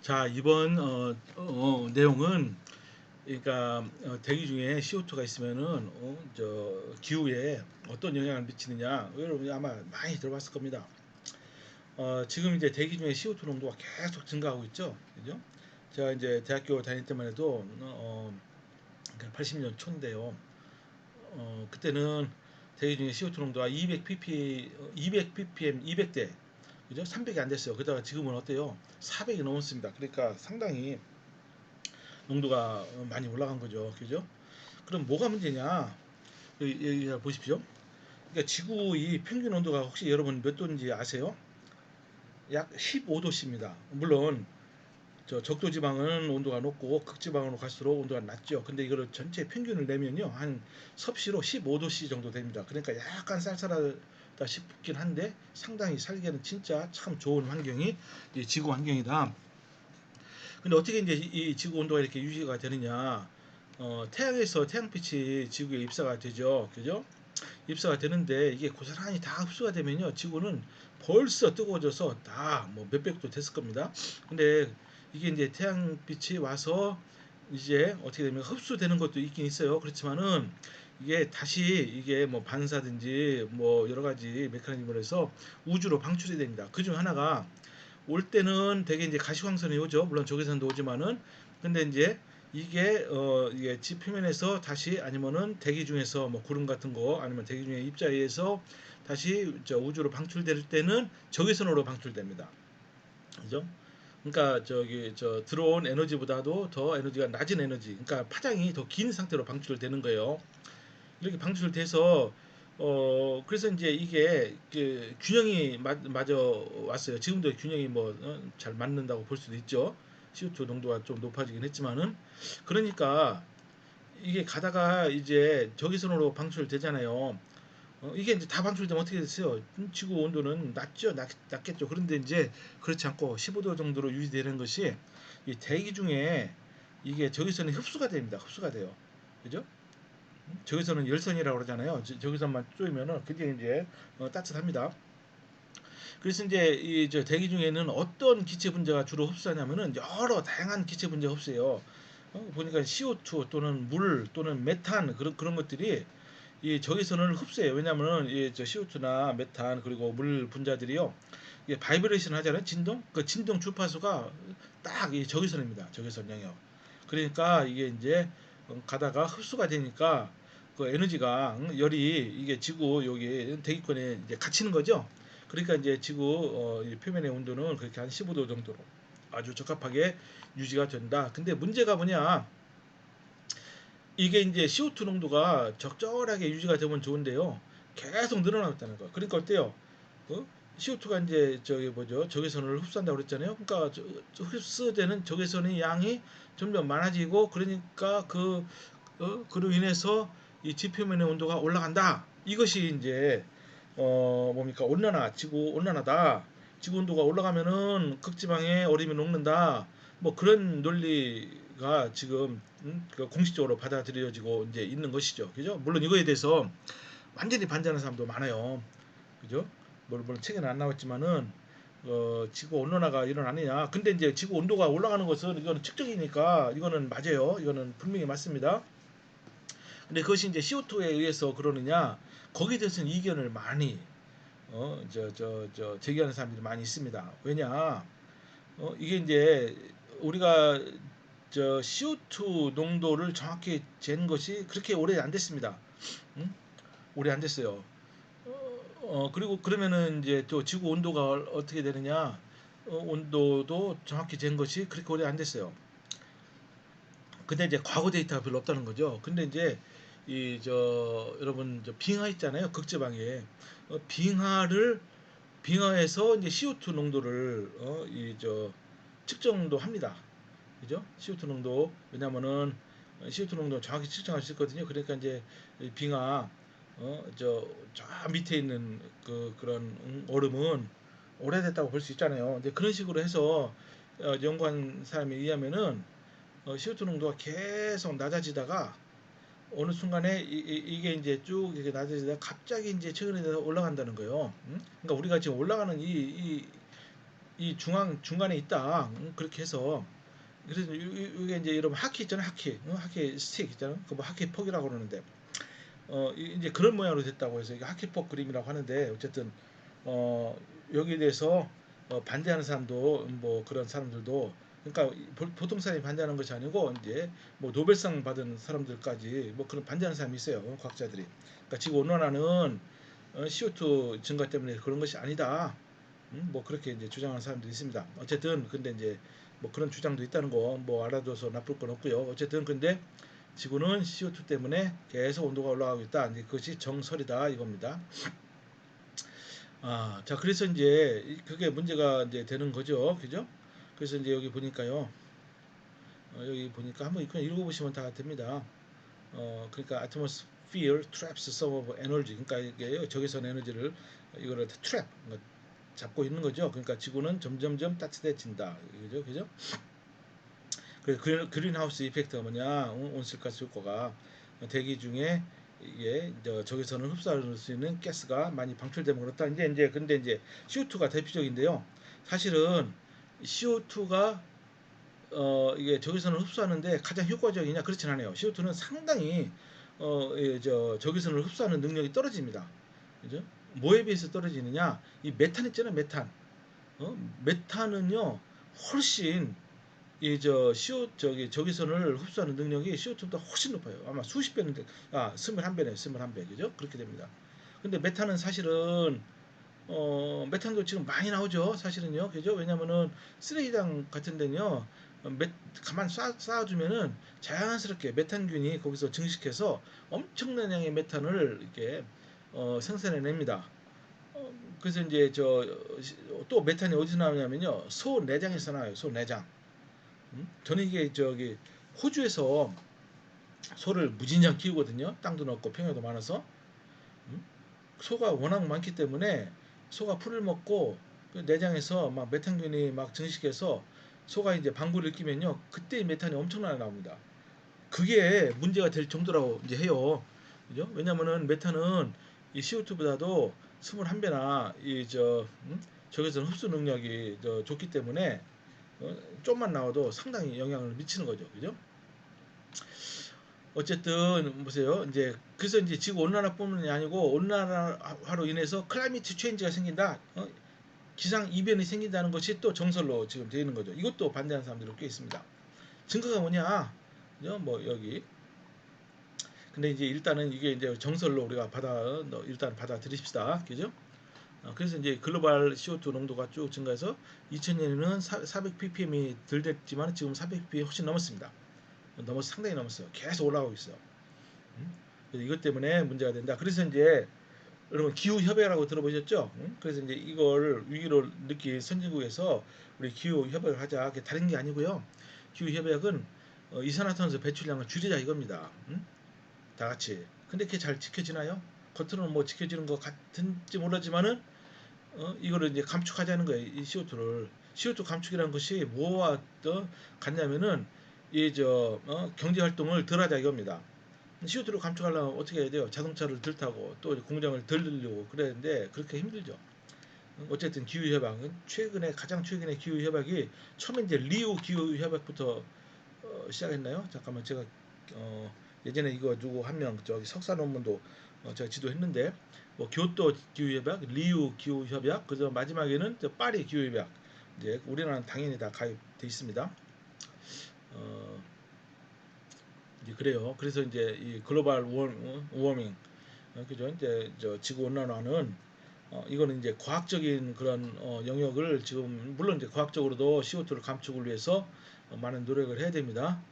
자, 이번 내용은 그러니까 대기 중에 CO2가 있으면은 기후에 어떤 영향을 미치느냐, 여러분 아마 많이 들어봤을 겁니다. 지금 이제 대기 중에 CO2 농도가 계속 증가하고 있죠, 그죠? 제가 이제 대학교 다닐 때만 해도 80년 초인데요. 그때는 대기 중에 CO2 농도가 200 ppm, 200대, 그죠? 300이 안 됐어요. 그러다가 지금은 어때요? 400이 넘었습니다. 그러니까 상당히 농도가 많이 올라간 거죠. 그죠? 그럼 뭐가 문제냐? 여기 보십시오. 그러니까 지구 이 평균 온도가 혹시 여러분 몇 도인지 아세요? 약 15도씨입니다. 물론 저 적도 지방은 온도가 높고 극지방으로 갈수록 온도가 낮죠. 근데 이거를 전체 평균을 내면요, 한 섭씨로 15도씨 정도 됩니다. 그러니까 약간 쌀쌀하다 싶긴 한데 상당히 살기에는 진짜 참 좋은 환경이 이 지구 환경이다. 근데 어떻게 이제 이 지구 온도가 이렇게 유지가 되느냐? 태양에서 태양빛이 지구에 입사가 되죠, 그죠? 입사가 되는데 이게 고스란히 다 흡수가 되면요, 지구는 벌써 뜨거워져서 다 뭐 몇백 도 됐을 겁니다. 근데 이게 이제 태양빛이 와서 이제 어떻게 되면 흡수되는 것도 있긴 있어요. 그렇지만은 이게 다시 이게 뭐 반사든지 뭐 여러 가지 메커니즘으로 해서 우주로 방출이 됩니다. 그 중 하나가 올 때는 되게 이제 가시광선이 오죠. 물론 적외선도 오지만은, 근데 이제 이게 지 표면에서 다시, 아니면은 대기 중에서 뭐 구름 같은 거, 아니면 대기 중에 입자에 의해서 다시 저 우주로 방출될 때는 적외선으로 방출됩니다. 그죠? 그러니까 저 들어온 에너지보다도 더 에너지가 낮은 에너지, 그러니까 파장이 더 긴 상태로 방출되는 거예요. 이렇게 방출돼서 그래서 이제 이게 그 균형이 맞아 왔어요. 지금도 균형이 뭐 잘 맞는다고 볼 수도 있죠. CO2 농도가 좀 높아지긴 했지만은, 그러니까 이게 가다가 이제 적외선으로 방출되잖아요. 이게 이제 다 방출되면 어떻게 됐어요? 지구 온도는 낮겠죠. 그런데 이제 그렇지 않고 15도 정도로 유지되는 것이 이 대기 중에 이게 적외선이 흡수가 됩니다. 흡수가 돼요. 그죠? 저기서는 열선이라고 그러잖아요. 저기서만 쪼이면은 그게 이제 따뜻합니다. 그래서 이제 이저 대기 중에는 어떤 기체 분자가 주로 흡수하냐면은 여러 다양한 기체 분자가 흡수해요. 보니까 CO2 또는 물 또는 메탄, 그런 것들이 이 적외선을 흡수해요. 왜냐면은 이저 CO2나 메탄 그리고 물 분자들이요, 이게 바이브레이션 하잖아요. 진동. 그 진동 주파수가 딱 이 적외선입니다. 적외선 영역. 그러니까 이게 이제 가다가 흡수가 되니까 그 에너지가, 열이 이게 지구 여기 대기권에 이제 갇히는 거죠. 그러니까 이제 지구 이 표면의 온도는 그렇게 한 15도 정도로 아주 적합하게 유지가 된다. 근데 문제가 뭐냐? 이게 이제 CO2 농도가 적절하게 유지가 되면 좋은데요, 계속 늘어나고 있다는 거예요. 그러니까 어때요? CO2가 이제 저기 뭐죠? 적외선을 흡수한다고 그랬잖아요. 그러니까 흡수되는 적외선의 양이 점점 많아지고, 그러니까 그로 인해서 이 지표면의 온도가 올라간다. 이것이 이제 뭡니까? 지구 온난화다. 지구 온도가 올라가면은 극지방에 얼음이 녹는다. 뭐 그런 논리가 지금 그 공식적으로 받아들여지고 이제 있는 것이죠. 그죠? 물론 이거에 대해서 완전히 반대하는 사람도 많아요. 그죠? 물론 책에는 안 나왔지만은 지구 온난화가 일어나느냐. 근데 이제 지구 온도가 올라가는 것은 이거는 측정이니까 이거는 맞아요. 이거는 분명히 맞습니다. 근데 그것이 이제 CO2에 의해서 그러느냐, 거기에 대해서는 이견을 많이 제기하는 사람들이 많이 있습니다. 왜냐, 이게 이제 우리가 저 CO2 농도를 정확히 잰 것이 그렇게 오래 안 됐습니다. 응? 오래 안 됐어요. 그리고 그러면은 이제 또 지구 온도가 어떻게 되느냐, 온도도 정확히 잰 것이 그렇게 오래 안 됐어요. 근데 이제 과거 데이터가 별로 없다는 거죠. 근데 이제 이 저 여러분 저 빙하 있잖아요. 극지방에 빙하에서 이제 CO2 농도를 이 저 측정도 합니다. 그죠? CO2 농도, 왜냐면은 CO2 농도 정확히 측정할 수 있거든요. 그러니까 이제 빙하 저 밑에 있는 그런 얼음은 오래됐다고 볼 수 있잖아요. 근데 그런 식으로 해서 연구한 사람에 의하면은 CO2 농도가 계속 낮아지다가 어느 순간에 게 이제 쭉 이렇게 낮아지다가 갑자기 이제 최근에 올라간다는 거예요. 그러니까 우리가 지금 올라가는 이 중간에 있다. 그렇게 해서 그래서 이게 이제 여러분 하키 있잖아요. 하키, 하키 스틱 있잖아요. 그 뭐 하키 퍽이라고 그러는데 이제 그런 모양으로 됐다고 해서 이게 하키 퍽 그림이라고 하는데 어쨌든 어 여기에 대해서 반대하는 사람도 뭐 그런 사람들도 그러니까 보통 사람이 반대하는 것이 아니고 이제 뭐 노벨상 받은 사람들까지 뭐 그런 반대하는 사람이 있어요. 과학자들이. 그러니까 지구 온난화는 CO2 증가 때문에 그런 것이 아니다. 뭐 그렇게 이제 주장하는 사람들이 있습니다. 어쨌든 근데 이제 뭐 그런 주장도 있다는 거 뭐 알아둬서 나쁠 건 없고요. 어쨌든 근데 지구는 CO2 때문에 계속 온도가 올라가고 있다. 이제 그것이 정설이다 이겁니다. 자 그래서 이제 그게 문제가 이제 되는 거죠, 그죠? 그래서 이제 여기 보니까요, 여기 보니까 한번 그냥 읽어보시면 다 됩니다. 그러니까 atmosphere traps some of energy. 그러니까 이게 적외선 에너지를 이거를 trap 그러니까 잡고 있는 거죠. 그러니까 지구는 점점점 따뜻해진다. 그죠? 그죠? 그래서 그린하우스 이펙트가 뭐냐? 온실가스 효과가 대기 중에 이게 적외선을 흡수할 수 있는 가스가 많이 방출되면 그렇다. 이제 근데 이제 CO2가 대표적인데요. 사실은 CO2가 이게 적외선을 흡수하는데 가장 효과적이냐 그렇진 않아요. CO2는 상당히 적외선을 흡수하는 능력이 떨어집니다. 그죠? 뭐에 비해서 떨어지느냐? 이 메탄 있잖아요, 메탄. 메탄은요 훨씬 이저 CO 적외선을 흡수하는 능력이 CO2보다 훨씬 높아요. 아마 수십 배는 21배네요. 21배. 그죠? 그렇게 됩니다. 근데 메탄은 사실은 메탄도 지금 많이 나오죠. 사실은요. 그죠? 왜냐면은 쓰레기장 같은 데는요. 가만 쌓아주면은 자연스럽게 메탄균이 거기서 증식해서 엄청난 양의 메탄을 이렇게 생산해냅니다. 그래서 이제 또 메탄이 어디서 나오냐면요. 소 내장에서 나와요. 소 내장. 저는 이게 호주에서 소를 무진장 키우거든요. 땅도 넓고 평야도 많아서. 소가 워낙 많기 때문에 소가 풀을 먹고 그 내장에서 막 메탄균이 막 증식해서 소가 이제 방구를 끼면요. 그때 메탄이 엄청나게 나옵니다. 그게 문제가 될 정도라고 이제 해요. 그죠? 왜냐면은 메탄은 이 CO2보다도 21배나 적외선 흡수 능력이 좋기 때문에 좀만 나와도 상당히 영향을 미치는 거죠. 그죠? 어쨌든 보세요. 이제 그래서 이제 지구 온난화뿐만이 아니고 온난화로 인해서 클라이미트 체인지가 생긴다. 기상 이변이 생긴다는 것이 또 정설로 지금 되어 있는 거죠. 이것도 반대하는 사람들이 꽤 있습니다. 증거가 뭐냐? 뭐 여기. 근데 이제 일단은 이게 이제 정설로 우리가 일단 받아들입시다. 그죠? 그래서 이제 글로벌 CO2 농도가 쭉 증가해서 2000년에는 400 ppm이 덜 됐지만 지금 400ppm 훨씬 넘었습니다. 상당히 넘었어요. 계속 올라가고 있어요. 이것 때문에 문제가 된다. 그래서 이제 여러분 기후 협약이라고 들어보셨죠? 그래서 이제 이걸 위기를 느낀 선진국에서 우리 기후 협약을 하자. 그게 다른 게 아니고요. 기후 협약은 이산화탄소 배출량을 줄이자 이겁니다. 다 같이. 근데 그게 잘 지켜지나요? 겉으로는 뭐 지켜지는 것 같은지 모르지만은 이거를 이제 감축하자는 거예요. 이 CO2를. CO2 감축이라는 것이 뭐와 또 같냐면은 경제 활동을 덜 하자 이겁니다. CO2를 감축하려면 어떻게 해야 돼요? 자동차를 덜 타고 또 공장을 덜 늘리고 그래야 되는데 그렇게 힘들죠. 어쨌든 기후협약은 가장 최근의 기후협약이 처음에 이제 리우 기후협약부터 시작했나요? 잠깐만 제가 예전에 이거 누구 한 명 저기 석사 논문도 제가 지도했는데 뭐 교토 기후협약, 리우 기후협약, 그래서 마지막에는 파리 기후협약. 이제 우리나라는 당연히 다 가입돼 있습니다. 이제 그래요. 그래서 이제 이 글로벌 워밍, 그죠? 이제 지구 온난화는 이거는 이제 과학적인 그런 영역을 지금 물론 이제 과학적으로도 CO2를 감축을 위해서 많은 노력을 해야 됩니다.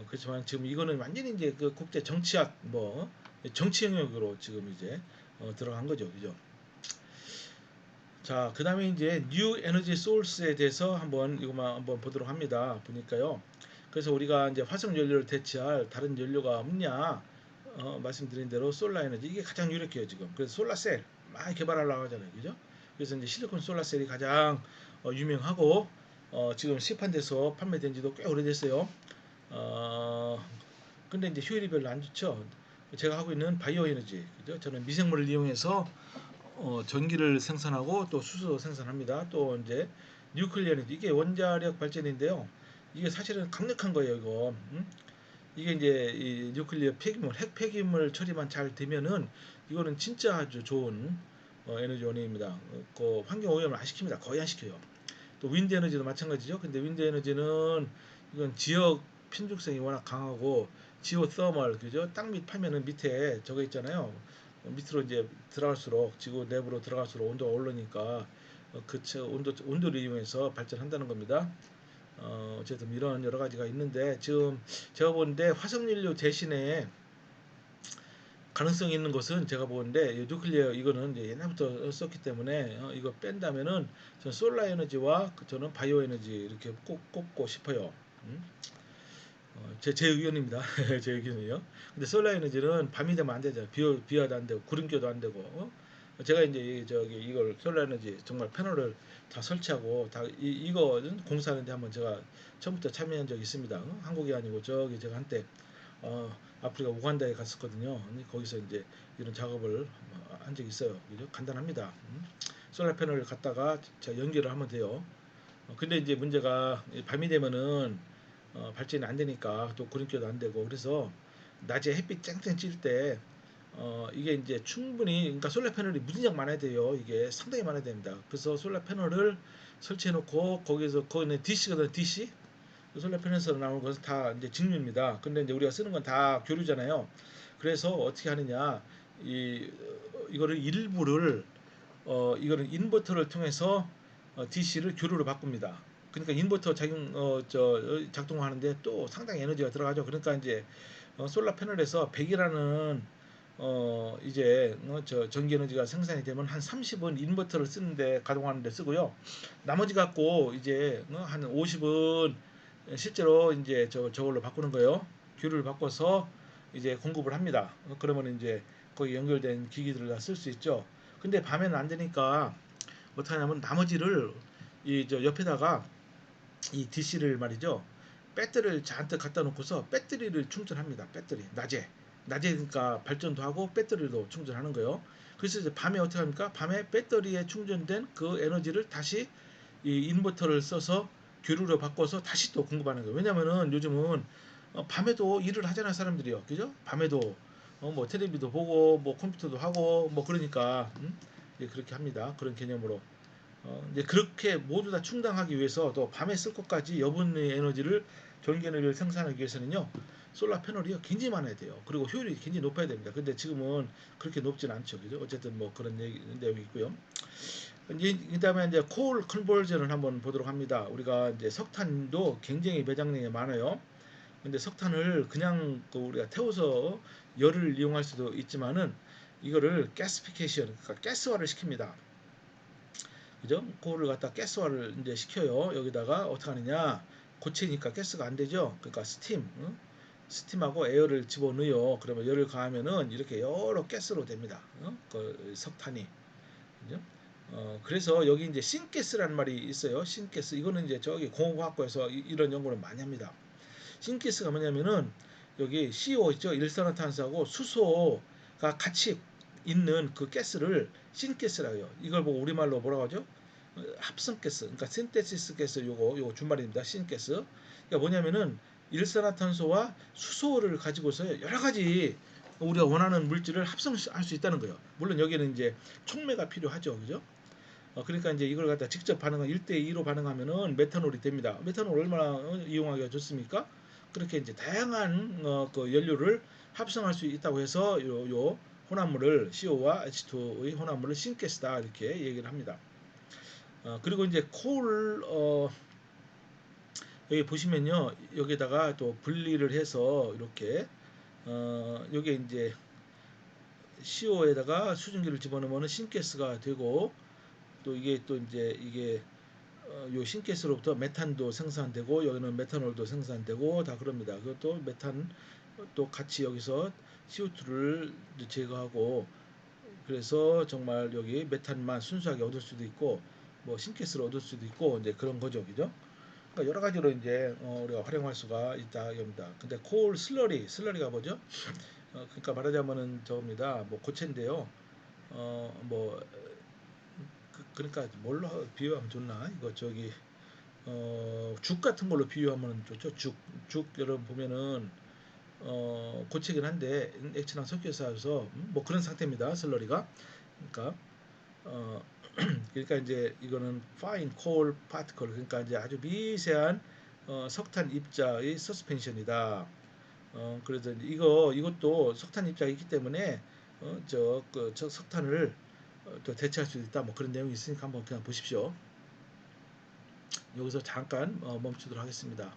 그렇지만 지금 이거는 완전히 이제 그 국제 정치학 뭐 정치 영역으로 지금 이제 들어간 거죠, 그죠? 자, 그다음에 이제 뉴 에너지 소스에 대해서 이거만 한번 보도록 합니다. 보니까요. 그래서 우리가 이제 화석 연료를 대체할 다른 연료가 없냐? 말씀드린 대로 솔라 에너지 이게 가장 유력해요 지금. 그래서 솔라셀 많이 개발하려고 하잖아요, 그죠? 그래서 이제 실리콘 솔라셀이 가장 유명하고 지금 시판돼서 판매된 지도 꽤 오래됐어요. 어, 근데 이제 효율이 별로 안 좋죠. 제가 하고 있는 바이오 에너지, 그죠? 저는 미생물을 이용해서 전기를 생산하고 또 수소 생산합니다. 또 이제 뉴클리어 에너지 이게 원자력 발전인데요. 이게 사실은 강력한 거예요, 이거. 이게 이제 이 뉴클리어 폐기물, 핵 폐기물 처리만 잘 되면은 이거는 진짜 아주 좋은 에너지 원인입니다. 그 환경 오염을 안 시킵니다. 거의 안 시켜요. 또 윈드 에너지도 마찬가지죠. 근데 윈드 에너지는 이건 지역 편중성이 워낙 강하고 지오 서멀 그죠? 땅 밑 파면은 밑에 저거 있잖아요. 밑으로 이제 들어갈수록 지구 내부로 들어갈수록 온도가 오르니까 그 온도를 이용해서 발전한다는 겁니다. 어쨌든 이런 여러 가지가 있는데 지금 제가 보는데 화석연료 대신에 가능성이 있는 것은 제가 보는데 뉴클리어 이거는 이제 옛날부터 썼기 때문에 이거 뺀다면은 저는 솔라 에너지와 저는 바이오 에너지 이렇게 꼭 꼽고 싶어요. 음? 제 의견입니다. 제 의견이요. 근데 솔라 에너지는 밤이 되면 안 되잖아요. 비와도 안 되고 구름껴도 안 되고. 제가 이제 저기 이걸 솔라 에너지 정말 패널을 다 설치하고 다 이거는 공사하는데 한번 제가 처음부터 참여한 적이 있습니다. 한국이 아니고 저기 제가 한때 아프리카 우간다에 갔었거든요. 거기서 이제 이런 작업을 한 적이 있어요. 그죠? 간단합니다. 솔라 패널을 갖다가 제가 연결을 하면 돼요. 근데 이제 문제가 밤이 되면은 발전이 안 되니까 또 구름켜도 안 되고 그래서 낮에 햇빛 쨍쨍 찔 때 이게 이제 충분히 그러니까 솔라 패널이 무진장 많아야 돼요. 이게 상당히 많아야 됩니다. 그래서 솔라 패널을 설치해 놓고 거기서 거기는 DC거든 DC 솔라 패널에서 나오는 것은 다 이제 직류입니다. 근데 이제 우리가 쓰는 건 다 교류잖아요. 그래서 어떻게 하느냐 이거를 일부를 이거는 인버터를 통해서 DC를 교류로 바꿉니다. 그러니까 인버터 작동하는데 또 상당히 에너지가 들어가죠. 그러니까 이제 솔라 패널에서 100이라는 이제 저 전기 에너지가 생산이 되면 한 30은 인버터를 쓰는데 가동하는데 쓰고요. 나머지 갖고 이제 한 50은 실제로 이제 저걸로 바꾸는 거예요. 교류를 바꿔서 이제 공급을 합니다. 그러면 이제 거기 연결된 기기들을 다 쓸 수 있죠. 근데 밤에는 안 되니까 어떻게 하냐면 나머지를 이 저 옆에다가 이 DC를 말이죠. 배터리를 잔뜩 갖다 놓고서 배터리를 충전합니다. 배터리 낮에 그러니까 발전도 하고 배터리도 충전하는 거예요. 그래서 이제 밤에 어떻게 합니까? 밤에 배터리에 충전된 그 에너지를 다시 이 인버터를 써서 교류로 바꿔서 다시 또 공급하는 거예요. 왜냐면은 요즘은 밤에도 일을 하잖아요, 사람들이요. 그죠? 밤에도 뭐 텔레비도 보고 뭐 컴퓨터도 하고 뭐 그러니까 예, 그렇게 합니다. 그런 개념으로. 이제 그렇게 모두 다 충당하기 위해서 또 밤에 쓸 것까지 여분의 에너지를 전기 에너지를 생산하기 위해서는요. 솔라 패널이 굉장히 많아야 돼요. 그리고 효율이 굉장히 높아야 됩니다. 근데 지금은 그렇게 높진 않죠. 그죠? 어쨌든 뭐 그런 내용이 있고요. 이제 그다음에 이제 콜 컨버전을 한번 보도록 합니다. 우리가 이제 석탄도 굉장히 매장량이 많아요. 근데 석탄을 그냥 그 우리가 태워서 열을 이용할 수도 있지만은 이거를 가스피케이션, 그러니까 가스화를 시킵니다. 그죠? 그거를 갖다 가스화를 이제 시켜요. 여기다가 어떻게 하느냐? 고체니까 가스가 안 되죠. 그러니까 스팀, 스팀하고 에어를 집어넣어요. 그러면 열을 가하면은 이렇게 여러 가스로 됩니다. 그 석탄이. 그죠? 그래서 여기 이제 싱가스라는 말이 있어요. 싱가스. 이거는 이제 저기 공업학과에서 이런 연구를 많이 합니다. 싱가스가 뭐냐면은 여기 CO 있죠. 일산화탄소하고 수소가 같이 있는 그 가스를 싱가스라고 해요. 이걸 보고 우리말로 뭐라고 하죠? 합성가스. 그러니까 신테시스 가스 요거 준말입니다. 싱가스. 그러니까 뭐냐면은 일산화탄소와 수소를 가지고서 여러 가지 우리가 원하는 물질을 합성할 수 있다는 거예요. 물론 여기는 이제 촉매가 필요하죠. 그죠? 그러니까 이제 이걸 갖다 직접 반응을 1대2로 반응하면은 메탄올이 됩니다. 메탄올 얼마나 이용하기가 좋습니까? 그렇게 이제 다양한 그 연료를 합성할 수 있다고 해서 요 혼합물을 CO와 H2의 혼합물을 싱가스다 이렇게 얘기를 합니다. 그리고 이제 콜 여기 보시면요 여기다가 또 분리를 해서 이렇게 여기 이제 CO에다가 수증기를 집어넣으면 싱가스가 되고 또 이게 또 이제 이게 요 싱가스로부터 메탄도 생산되고 여기는 메탄올도 생산되고 다 그럽니다. 그것도 메탄 또 같이 여기서 CO2를 제거하고 그래서 정말 여기 메탄만 순수하게 얻을 수도 있고 뭐 싱가스를 얻을 수도 있고 이제 그런 거죠, 그죠? 그러니까 여러 가지로 이제 우리가 활용할 수가 있다 이겁니다. 근데 콜 슬러리가 뭐죠? 그러니까 말하자면은 저겁니다. 뭐 고체인데요. 뭐 그러니까 뭘로 비유하면 좋나? 이거 저기 죽 같은 걸로 비유하면 좋죠. 죽 여러분 보면은 고치긴 한데 액체랑 섞여서 뭐 그런 상태입니다. 슬러리가. 그러니까 어, 그러니까 이제 이거는 fine coal particle, 그러니까 이제 아주 미세한 석탄 입자의 서스펜션이다. 그래서 이제 이것도 석탄 입자가 있기 때문에 저 석탄을 또 대체할 수 있다. 뭐 그런 내용이 있으니까 한번 그냥 보십시오. 여기서 잠깐 멈추도록 하겠습니다.